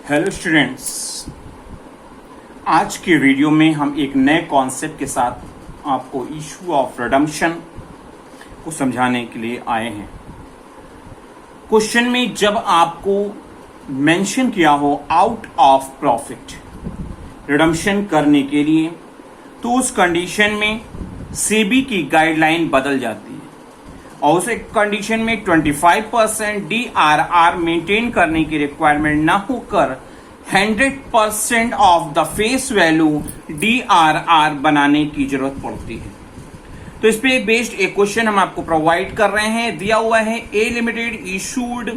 Hello students, आज के video में हम एक नए कॉन्सेप्ट के साथ आपको इशू ऑफ रिडम्पशन को समझाने के लिए आए हैं। क्वेश्चन में जब आपको मेंशन किया हो आउट ऑफ प्रॉफिट रिडम्पशन करने के लिए, तो उस कंडीशन में सेबी की गाइडलाइन बदल जाती है और उस कंडीशन में 25% DRR मेंटेन करने की रिक्वायरमेंट ना होकर 100% of the face value DRR बनाने की जरूरत पड़ती है। तो इस पे बेस्ड एक क्वेश्चन हम आपको प्रोवाइड कर रहे हैं। दिया हुआ है A limited issued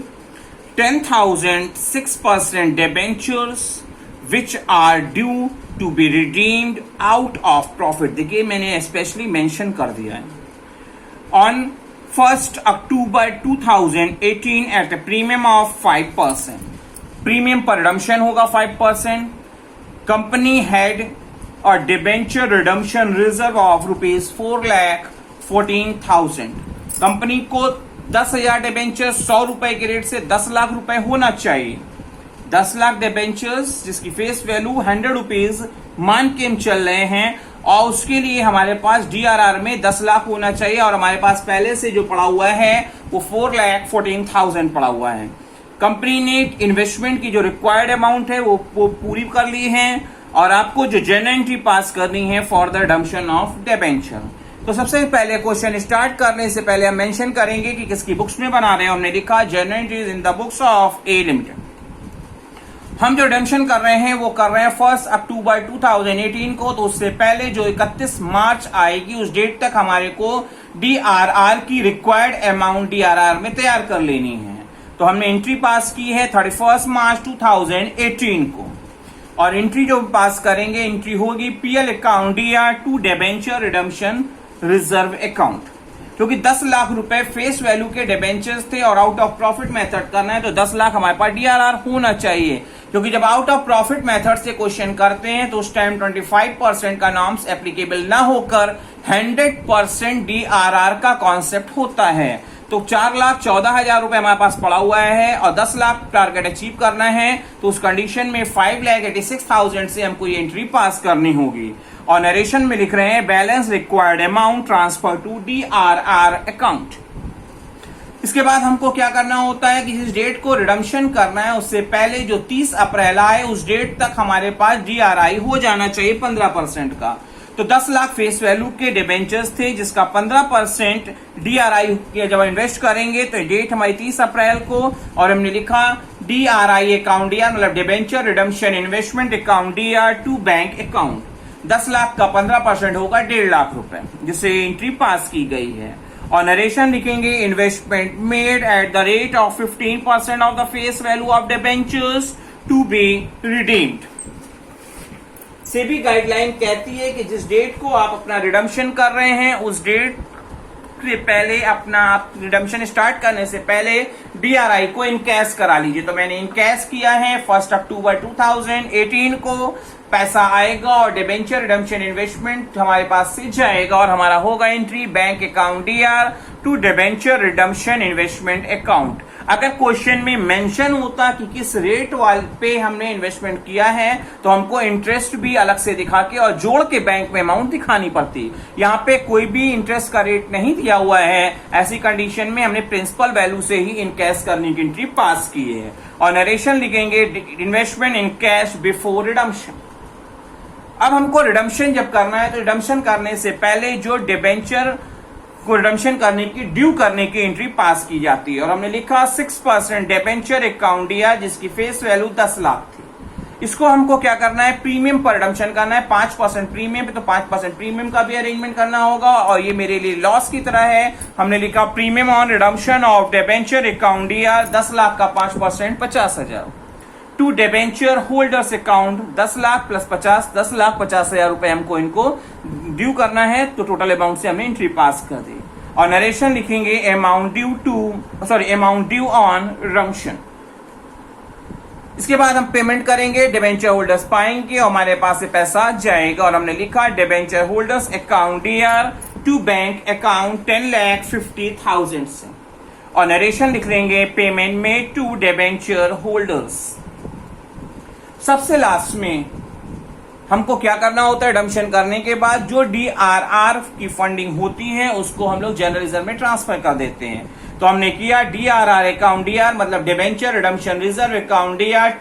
10,000 6% debentures which are due to be redeemed out of profit. देखिए, मैंने स्पेशली मेंशन कर दिया है। On 1st October 2018 at premium of 5%। Premium पर रिडम्पशन होगा 5%। कंपनी हैड और debenture redemption reserve of ₹4,14,000। Company को 10,000 डिबेंचर 100 रुपए के रेट से 10 लाख रुपए होना चाहिए। 10 लाख डिबेंचर्स जिसकी फेस वैल्यू 100 रुपीज मान के हम चल रहे हैं, और उसके लिए हमारे पास DRR में 10 लाख होना चाहिए, और हमारे पास पहले से जो पड़ा हुआ है वो 4,14,000 पड़ा हुआ है। कंपनी ने इन्वेस्टमेंट की जो रिक्वायर्ड अमाउंट है वो पूरी कर ली है, और आपको जो जनरल एंट्री पास करनी है for the redemption of debenture. तो सबसे पहले क्वेश्चन स्टार्ट करने से पहले हम मेंशन करेंगे कि किसकी बुक्स में बना रहे हैं। हमने लिखा general entries in the books of A limited. हम जो रिडम्पशन कर रहे हैं वो कर रहे हैं 1 अक्टूबर 2018 को, तो उससे पहले जो 31 मार्च आएगी उस डेट तक हमारे को DRR की रिक्वायर्ड अमाउंट DRR में तैयार कर लेनी है। तो हमने एंट्री पास की है 31 मार्च 2018 को, और एंट्री जो पास करेंगे एंट्री होगी PL account DR to debenture redemption reserve account, क्योंकि 10 लाख रुपए फेस वैल्यू के डिबेंचर्स थे और आउट ऑफ प्रॉफिट मेथड करना है, तो 10 लाख हमारे पास DRR होना चाहिए। क्योंकि जब आउट ऑफ प्रॉफिट मेथड से क्वेश्चन करते हैं तो उस टाइम 25% का नॉर्म्स एप्लीकेबल ना होकर 100% DRR का कॉन्सेप्ट होता है। तो 4,14,000 रुपए हमारे पास पड़ा हुआ है और 10 लाख टारगेट अचीव करना है, तो उस कंडीशन में 5,86,000 से हमको ये एंट्री पास करनी होगी। और नरेशन में लिख रहे हैं balance required amount transfer to DRR account. इसके बाद हमको क्या करना होता है कि जिस डेट को रिडम्पशन करना है उससे पहले जो 30 अप्रैल आए उस डेट तक हमारे पास DRI हो जाना चाहिए 15% का। तो 10 लाख फेस वैल्यू के डिबेंचर्स थे जिसका 15% DRI के जब इन्वेस्ट करेंगे तो डेट हमारी 30 अप्रैल को, और हमने लिखा DRI अकाउंट DR मतलब debenture redemption investment account DR to bank account. 10 lakh का 15% होगा 1.5 लाख रुपए, जिससे एंट्री पास की गई है। और नरेशन लिखेंगे investment made at the rate of 15% of the face value of debentures to be redeemed. SEBI guideline कहती है कि जिस डेट को आप अपना रिडम्पशन कर रहे हैं उस डेट से पहले अपना रिडम्पशन स्टार्ट करने से पहले DRI को इनकैश करा लीजिए। तो मैंने इनकैश किया है 1 अक्टूबर 2018 को, पैसा आएगा और डिबेंचर रिडम्पशन इन्वेस्टमेंट हमारे पास से जाएगा और हमारा होगा entry bank account DR to debenture redemption investment account. अगर क्वेश्चन में मेंशन होता कि किस रेट वाले पे हमने इन्वेस्टमेंट किया है तो हमको इंटरेस्ट भी अलग से दिखा के और जोड़ के बैंक में अमाउंट दिखानी पड़ती। यहाँ पे कोई भी इंटरेस्ट का रेट नहीं दिया हुआ है, ऐसी कंडीशन में हमने प्रिंसिपल वैल्यू से ही इनकैश करने की एंट्री पास की है। और नरेशन लिखेंगे investment in cash before redemption. अब हमको रिडम्पशन जब करना है तो रिडम्पशन करने से पहले जो डिबेंचर को रिडम्पशन करने की ड्यू करने की एंट्री पास की जाती है, और हमने लिखा 6% डिबेंचर अकाउंट DR जिसकी फेस वैल्यू 10 लाख थी। इसको हमको क्या करना है, प्रीमियम पर रिडम्पशन करना है 5% प्रीमियम पे, तो 5% प्रीमियम का भी अरेंजमेंट करना होगा, और ये मेरे लिए लॉस की तरह है। हमने लिखा premium on redemption of debenture account DR 10 lakh का 5% 50,000 to debenture holders account 10 lakh plus 50 10 lakh 50,000 रुपए हमको इनको ड्यू करना है, तो टोटल अमाउंट से हमने एंट्री पास कर दी। और नरेशन लिखेंगे अमाउंट ड्यू ऑन रिडम्पशन। इसके बाद हम पेमेंट करेंगे, डिबेंचर होल्डर्स पाएंगे और हमारे पास से पैसा जाएगा, और हमने लिखा debenture holders account DR to bank account 10,50,000 से। और नरेशन लिख लेंगे पेमेंट में टू डिबेंचर होल्डर्स। सबसे लास्ट में हमको क्या करना होता है, रिडम्पशन करने के बाद जो DRR की फंडिंग होती है उसको हम लोग जनरल रिजर्व में ट्रांसफर कर देते हैं। तो हमने किया DRR अकाउंट, DR मतलब debenture redemption reserve account, DR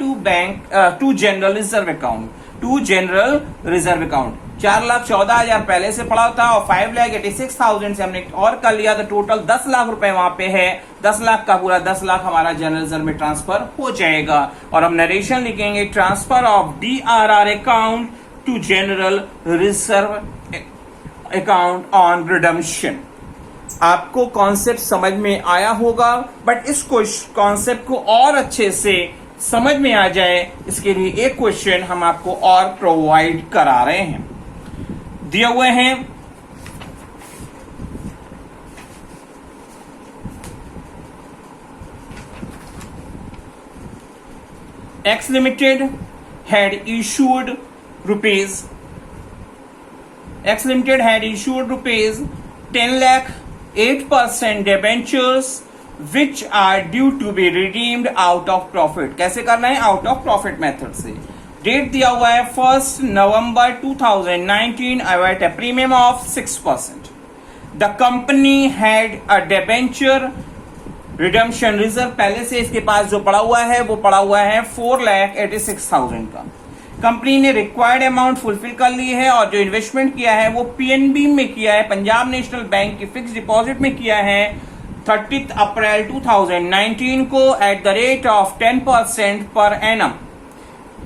to general reserve account, to general reserve account. 4,14,000 पहले से पड़ा था और 5,86,000 से हमने और कर लिया, तो टोटल 10 लाख रुपए वहां पे है। 10 लाख का पूरा 10 लाख हमारा जनरल रिजर्व में ट्रांसफर हो जाएगा। और हम नरेशन लिखेंगे, transfer of DRR account to general reserve account on redemption. आपको कॉन्सेप्ट समझ में आया होगा, बट इस कॉन्सेप्ट को और अच्छे से समझ में आ जाए इसके लिए एक क्वेश्चन हम आपको और प्रोवाइड करा रहे हैं। दिए हुए हैं X Limited had issued rupees 10 lakh 8% debentures which are due to be redeemed out of profit। कैसे करना है, आउट ऑफ प्रॉफिट मेथड से। डेट दिया हुआ है 1 नवंबर 2019 at a premium of 6%। The company had a debenture redemption reserve, पहले से इसके पास जो पड़ा हुआ है वो पड़ा हुआ है 4,86,000 का। कंपनी ने रिक्वायर्ड अमाउंट फुलफिल कर ली है और जो इन्वेस्टमेंट किया है वो PNB में किया है, पंजाब नेशनल बैंक की फिक्स डिपॉजिट में किया है 30 अप्रैल 2019 को eight the rate of 10% per annum.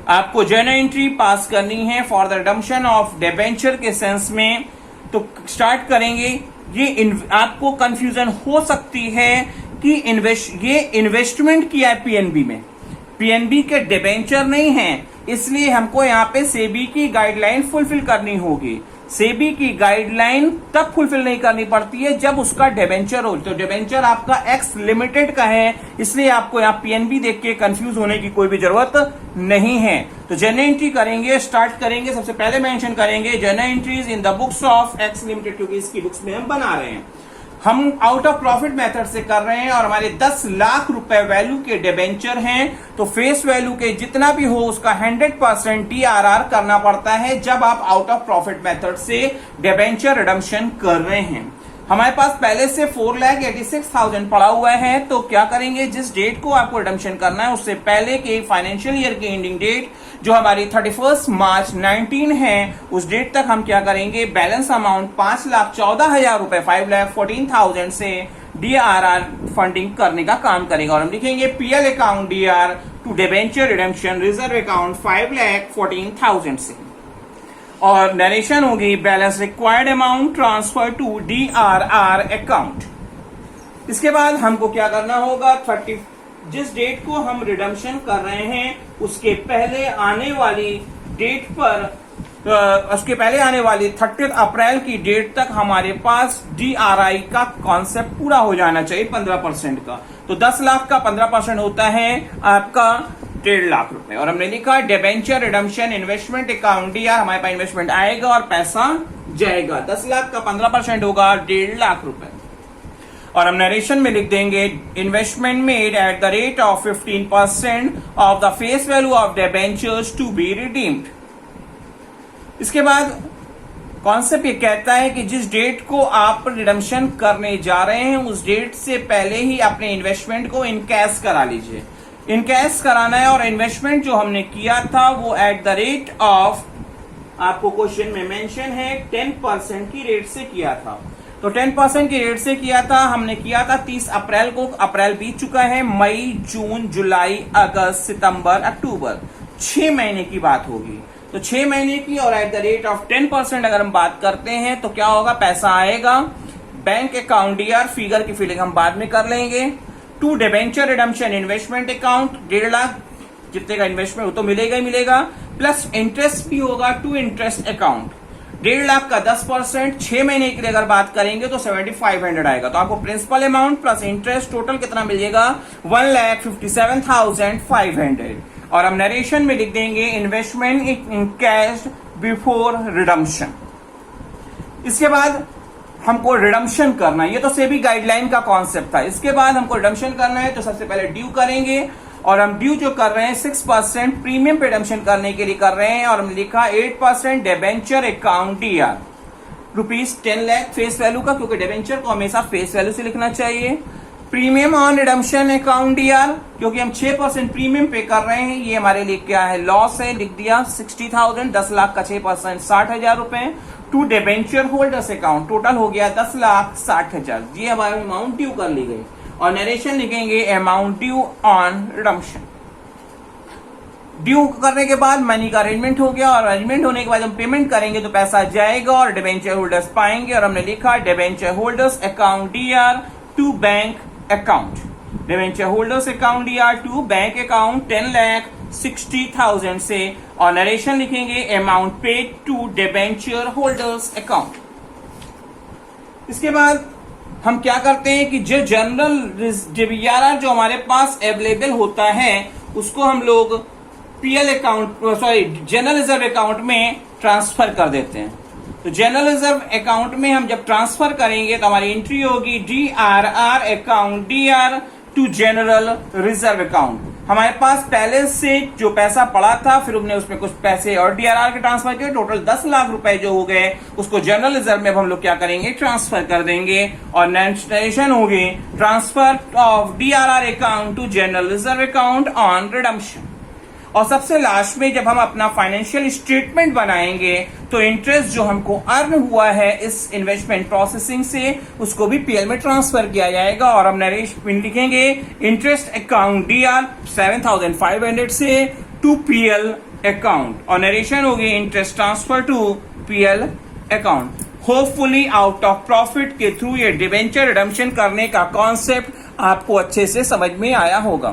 आपको जर्नल एंट्री पास करनी है for the redemption of debenture के सेंस में। तो स्टार्ट करेंगे। ये आपको कंफ्यूजन हो सकती है कि ये इन्वेस्टमेंट किया है PNB में, PNB के डिबेंचर नहीं है, इसलिए हमको यहाँ पे सेबी की गाइडलाइन फुलफिल करनी होगी। सेबी की गाइडलाइन तब फुलफिल नहीं करनी पड़ती है जब उसका डिबेंचर हो। तो डिबेंचर आपका X लिमिटेड का है, इसलिए आपको यहाँ PNB देख के कंफ्यूज होने की कोई भी जरूरत नहीं है। तो जर्नल एंट्री करेंगे, स्टार्ट करेंगे। सबसे पहले मेंशन करेंगे journal entries in the books of X limited, क्योंकि इसकी बुक्स में हम बना रहे हैं। हम आउट ऑफ प्रॉफिट मेथड से कर रहे हैं और हमारे 10 लाख रुपए वैल्यू के डिबेंचर हैं, तो फेस वैल्यू के जितना भी हो उसका 100% DRR करना पड़ता है जब आप आउट ऑफ प्रॉफिट मेथड से डिबेंचर रिडम्पशन कर रहे हैं। हमारे पास पहले से 4,86,000 पड़ा हुआ है, तो क्या करेंगे, जिस डेट को आपको रिडम्पशन करना है उससे पहले के फाइनेंशियल ईयर की एंडिंग डेट जो हमारी 31 मार्च 19 है, उस डेट तक हम क्या करेंगे, बैलेंस अमाउंट 5,14,000 रुपए 5,14,000 से DRR फंडिंग करने का काम करेगा। और हम लिखेंगे PL account DR to debenture redemption reserve account 5,14,000 से। और नरेशन होगी balance required amount transfer to DRR account. इसके बाद हमको क्या करना होगा, जिस डेट को हम रिडम्पशन कर रहे हैं उसके पहले आने वाली डेट पर, उसके पहले आने वाली 30 अप्रैल की डेट तक हमारे पास DRI का कॉन्सेप्ट पूरा हो जाना चाहिए 15% का। तो 10 लाख का 15% होता है आपका 1.5 लाख रुपए। और हमने लिखा debenture redemption investment account DR, हमारे पास इन्वेस्टमेंट आएगा और पैसा जाएगा। 10 लाख का 15% होगा 1.5 लाख रुपए। और हम नरेशन में लिख देंगे investment made at the rate of 15% of the face value of debentures to be redeemed. इसके बाद कॉन्सेप्ट ये कहता है कि जिस डेट को आप रिडम्पशन करने जा रहे हैं उस डेट से पहले ही अपने इन्वेस्टमेंट को इनकैश करा लीजिए। इनकैश कराना है और इन्वेस्टमेंट जो हमने किया था वो एट द रेट ऑफ, आपको क्वेश्चन में मेंशन है 10% की रेट से किया था। तो 10% की रेट से किया था, हमने किया था 30 अप्रैल को। अप्रैल बीत चुका है, मई, जून, जुलाई, अगस्त, सितंबर, अक्टूबर, 6 महीने की बात होगी। तो 6 महीने की और एट द रेट ऑफ 10% अगर हम बात करते हैं तो क्या होगा, पैसा आएगा बैंक अकाउंट DR, फिगर की फिलिंग हम बाद में कर लेंगे, to debenture redemption investment account 1.5 lakh जितने का इन्वेस्टमेंट वो तो मिलेगा ही मिलेगा, प्लस इंटरेस्ट भी होगा टू इंटरेस्ट अकाउंट 1.5 लाख का 10%। 6 महीने के लिए अगर बात करेंगे तो 7,500 आएगा। तो आपको principal amount plus interest total कितना मिलेगा, 1,57,500। और हम नरेशन में लिख देंगे investment in cash before redemption. इसके बाद हमको रिडम्पशन करना है, ये तो सेबी गाइडलाइन का कॉन्सेप्ट था। इसके बाद हमको रिडम्पशन करना है तो सबसे पहले ड्यू करेंगे और हम ड्यू जो कर रहे हैं 6% प्रीमियम पे रिडम्पशन करने के लिए कर रहे हैं, और हमने लिखा 8% debenture account DR ₹10 lakh face value का, क्योंकि डिबेंचर को हमेशा फेस वैल्यू से लिखना चाहिए। Premium on redemption account DR, क्योंकि हम 6% प्रीमियम पे कर रहे हैं, ये हमारे लिए क्या है, लॉस है, लिख दिया 60,000, 10 लाख का 6% 60,000 रुपए। To debenture holders account total हो गया 10,60,000, ये हमारी अमाउंट ड्यू कर ली गई। और नरेशन लिखेंगे amount due on redemption. Due करने के बाद मनी का अरेंजमेंट हो गया, और अरेंजमेंट होने के बाद हम पेमेंट करेंगे तो पैसा जाएगा और डिबेंचर होल्डर्स पाएंगे। और हमने लिखा debenture holders account DR to bank account, debenture holders account DR to bank account 10,60,000 से, और नरेशन लिखेंगे amount paid to debenture holders account. इसके बाद हम क्या करते हैं कि जो जनरल डीआरआर जो हमारे पास अवेलेबल होता है उसको हम लोग PL account general reserve account में ट्रांसफर कर देते हैं। तो जनरल रिजर्व अकाउंट में हम जब ट्रांसफर करेंगे तो हमारी एंट्री होगी DRR account DR to general reserve account. हमारे पास पहले से जो पैसा पड़ा था, फिर हमने उसमें कुछ पैसे और डीआरआर के ट्रांसफर किए, टोटल 10 लाख रुपए जो हो गए उसको जनरल रिजर्व में हम लोग क्या करेंगे, ट्रांसफर कर देंगे। और नेक्स्ट होगी transfer of DRR account to general reserve account on redemption. और सबसे लास्ट में जब हम अपना फाइनेंशियल स्टेटमेंट बनाएंगे तो इंटरेस्ट जो हमको अर्न हुआ है इस इन्वेस्टमेंट प्रोसेसिंग से उसको भी पीएल में ट्रांसफर किया जाएगा। और हम लिखेंगे इंटरेस्ट अकाउंट डीआर 7,500 से टू पीएल अकाउंट, और नरेशन होगी interest transfer to PL account. Hopefully out of profit के थ्रू ये डिबेंचर रिडम्पशन करने का कॉन्सेप्ट आपको अच्छे से समझ में आया होगा।